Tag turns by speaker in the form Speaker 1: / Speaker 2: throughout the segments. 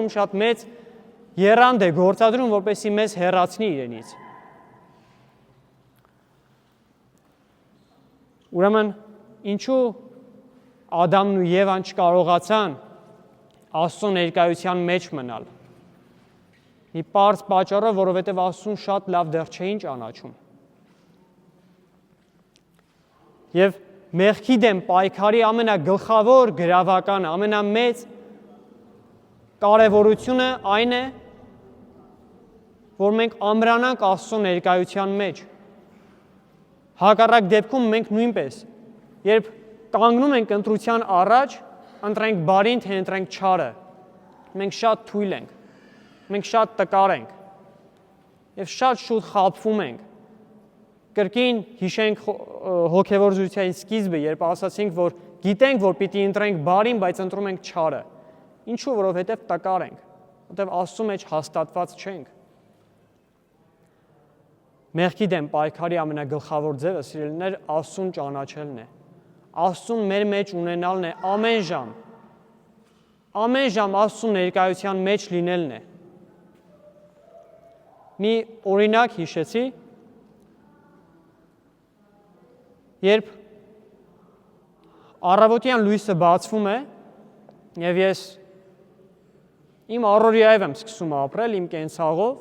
Speaker 1: գործադրում, շատ մեծ եռանդ է գործադրում, որպեսզի մեզ հեռացնի իրենից։ Ուրեմն, ինչու Ադամն ու Եվան չկարողացան Աստծո ներկայության մեջ մնալ։ Մի պարզ պատճառով, որովհետև Աստծուն շատ լավ դեռ չէին ճանաչում։ Եվ մեղքի դեմ պայքարի ամենագլխավոր գրավականը, ամենամեծ կարևորությունը այն է, որ մենք ամրանանք Աստծո ներկայության մեջ։ Հակառակ դեպքում մենք նույնպես, երբ կանգնում ենք ընտրության առաջ, ընտրենք բարին, թե ընտրենք չարը, մենք շատ թույլ ենք, մենք շատ տկար ենք և շատ շուտ խաբվում ենք։ Կրկին հիշենք հոգևոր զրույցի սկիզբը, երբ ասացինք, որ գիտենք, որ պիտի ընտրենք բարին, բայց ընտրում ենք չարը։ Ինչու, որովհետև տկար ենք, որովհետև Աստծո մեջ հաստատված չենք։ Մեղքի դեմ պայքարի ամենագլխավոր ձևը, սիրելիներ, Աստծուն ճանաչելն է։ Աստծուն մեր մեջ ունենալն է ամեն ժամ Աստծուն ներկայության մեջ լինելն է։ Մի օրինակ հիշեցի, երբ առավոտյան լույսը բացվում է, և ես իմ առօրյայով եմ սկսում ապրել, իմ կենցաղով,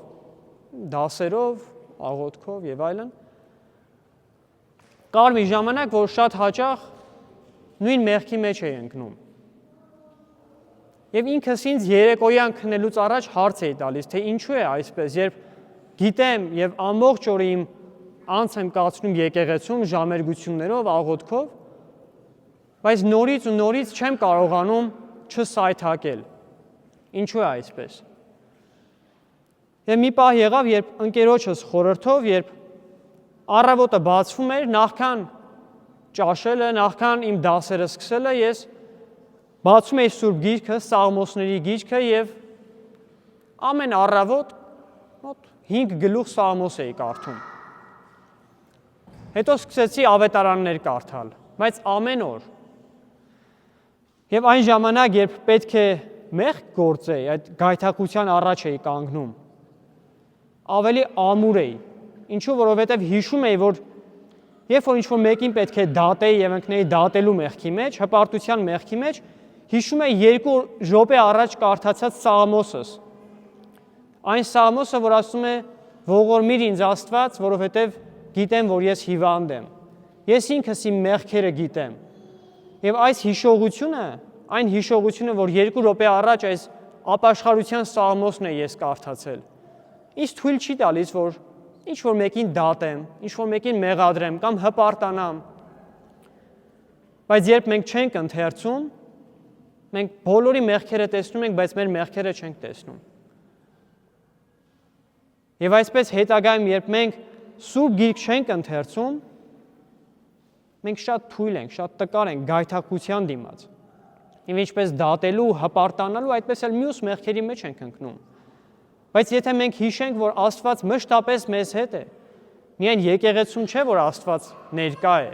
Speaker 1: դասերով, աղոթքով և այլն, կար մի ժամանակ, որ շատ հաճախ նույն մեղքի մեջ էի ընկնում։ Եվ ինքս ինձ երեկոյան քնելուց առաջ հարց էի տալիս, թե ինչու է այսպես, երբ գիտեմ և ամբողջ օրը իմ անց եմ կացնում եկեղեցում ժամերգություններով, աղոթքով, բայց նորից ու նորից չեմ կարողանում չսայթաքել։ Ինչու է այսպես։ Եվ մի պահ եղավ, երբ ընկերոջս խորհրդով, երբ առավոտը բացվում էր, նախքան ճաշելը, նախքան իմ դասերը սկսելը, ես բացում էի Սուրբ Գիրքը, Սաղմոսների գիրքը և ամեն առավոտ 5 գլուխ Սաղմոս էի կարդում։ Հետո սկսեցի ավետարաններ կարդալ, բայց ամեն օր։ Եվ այն ժամանակ, երբ պետք է մեղք գործեի, այդ գայթակղության առաջ էի կանգնում, ավելի ամուր էի, ինչու, որովհետև հիշում էի, որ երբ որ ինչ-որ մեկին պետք է դատեի և ընկնեի դատելու մեղքի մեջ, հպարտության մեղքի մեջ, հիշում էի 2 րոպե առաջ կարդացած Սաղմոսս։ Այն Սաղմոսը, որ ասում է. «Ողորմիր ինձ Աստված, որովհետև գիտեմ, որ ես հիվանդ եմ։ Ես ինքս իմ մեղքերը գիտեմ»։ Եվ այս հիշողությունը, այն հիշողությունը, որ 2 րոպե առաջ այս ապաշխարության Սաղմոսն է ես կարդացել, ինձ թույլ չի տալիս, որ ինչ-որ մեկին դատեմ, ինչ-որ մեկին մեղադրեմ կամ հպարտանամ։ Բայց երբ մենք չենք ընթերցում, մենք բոլորի մեղքերը տեսնում ենք, բայց մեր մեղքերը չենք տեսնում։ Եվ այսպես հետագայում, երբ մենք Սուրբ Գիրք չենք ընթերցում, մենք շատ թույլ ենք, շատ տկար ենք գայթակղության դիմաց։ Եվ ինչպես դատելու, հպարտանալու, այդպես էլ մյուս մեղքերի մեջ ենք ընկնում։ Բայց եթե մենք հիշենք, որ Աստված մշտապես մեզ հետ է, միայն եկեղեցում չէ, որ Աստված ներկա է։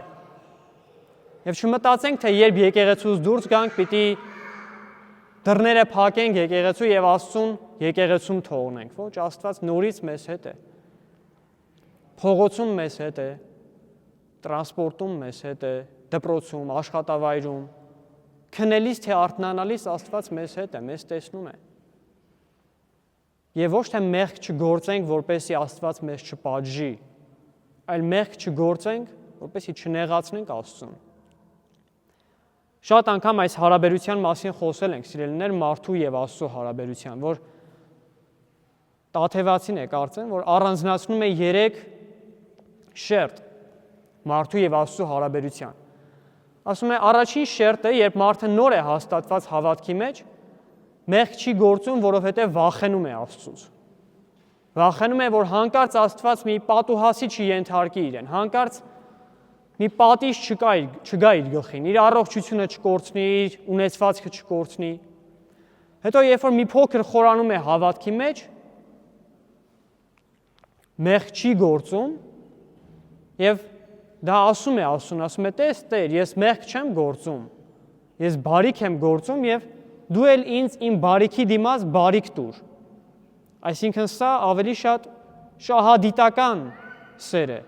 Speaker 1: Եվ չմտածենք, թե երբ եկեղեցուց դուրս գանք, պիտի դռները փակենք եկեղեցու և Աստծուն եկեղեցում թողնենք, ոչ, Աստված նորից մեզ հետ է, փողոցում մեզ հետ է, տրանսպորտում մեզ հետ է, դպրոցում, աշխատավայրում, քնելիս թե արթնանալիս Աստված մեզ հետ է, մեզ տեսնում է։ Եվ ոչ թե մեղք չգործենք, որպեսզի Աստված մեզ չպատժի, այլ մեղք չգործենք, որպեսզի չնեղացնենք Աստծուն։ Շատ անգամ այս հարաբերության մասին խոսել ենք, սիրելիներ, մարդու և Աստծո հարաբերության, որ Տաթևացին է կարծեմ, որ առանձնացնում է 3 շերտ մարդու և Աստծո հարաբերության։ Ասում է, առաջին շերտը, երբ մարդը նոր է հաստատված հավատքի մեջ, մեղք չի գործում, որովհետև վախենում է Աստծուց։ Վախենում է, որ հանկարծ Աստված մի պատուհասի չենթարկի իրեն, հանկարծ մի պատիժ չգա իր գլխին, իր առողջությունը չկորցնի, իր ունեցվածքը չկորցնի։ Հետո երբ որ մի փոքր խորանում է հավատքի մեջ, մեղք չի գործում և դա ասում է, տես Տեր, ես մեղք չեմ գործում, ես բարիք եմ գործում և դու էլ ինձ իմ բարիքի դիմաց բարիք տուր։ Այսինքն սա ավելի շատ շահադիտական սեր է։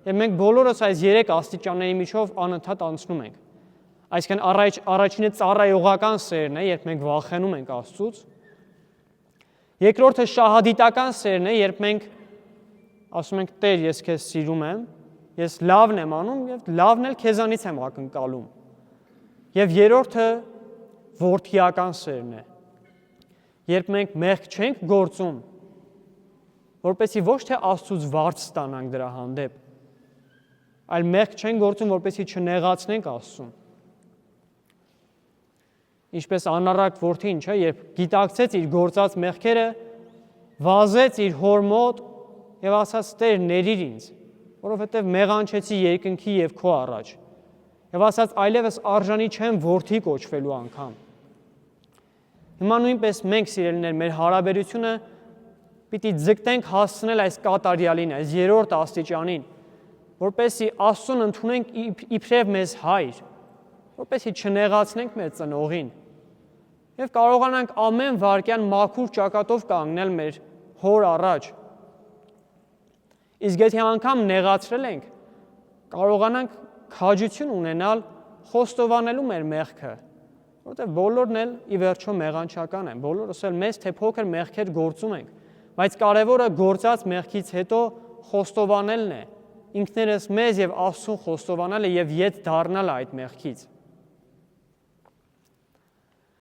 Speaker 1: Եվ մենք բոլորս այս 3 աստիճանների միջով անընդհատ անցնում ենք։ Այսինքն առաջինը ծառայողական սերն է, երբ մենք վախենում ենք Աստծուց։ Երկրորդը շահադիտական սերն է, երբ մենք ասում ենք Տեր, ես քեզ սիրում եմ, ես լավն եմ անում եւ լավն էլ քեզանից եմ ակնկալում։ Եվ երրորդը որդիական սերն է, երբ մենք մեղք չենք գործում, որպեսզի ոչ թե Աստծուց վարձ ստանանք դրա հանդեպ, այլ մեղք չենք գործում, որպեսզի չնեղացնենք Աստծուն։ Ինչպես անառակ որդին, չէ, երբ գիտակցեց իր գործած մեղքերը, վազեց իր հոր մոտ եւ ասաց. Տեր, ների ինձ, որովհետեւ մեղանչեցի երկնքի եւ քո առաջ։ Եվ ասաց. այլևս արժանի չեմ որդի կոչվելու անգամ։ Հիմա նույնպես մենք, սիրելիներ, մեր հարաբերությունը պիտի ձգտենք հասցնել այս կատարյալին, այս երրորդ աստիճանին, որպեսզի Աստծուն ընդունենք իբրև մեզ հայր, որպեսզի չնեղացնենք մեր ծնողին եւ կարողանանք ամեն վարքյան մաքուր ճակատով կանգնել մեր հոր առաջ։ Իսկ եթե անգամ նեղացրել ենք, կարողանանք քաջություն ունենալ խոստովանելու մեր մեղքը, որովհետեւ բոլորն էլ ի վերջո մեղանչական են, բոլորս էլ մեծ թե փոքր մեղքեր գործում ենք, բայց կարևորը գործած մեղքից հետո խոստովանելն է, ինքներս մեզ եւ Աստծուն խոստովանելը եւ ետ դառնալը այդ մեղքից։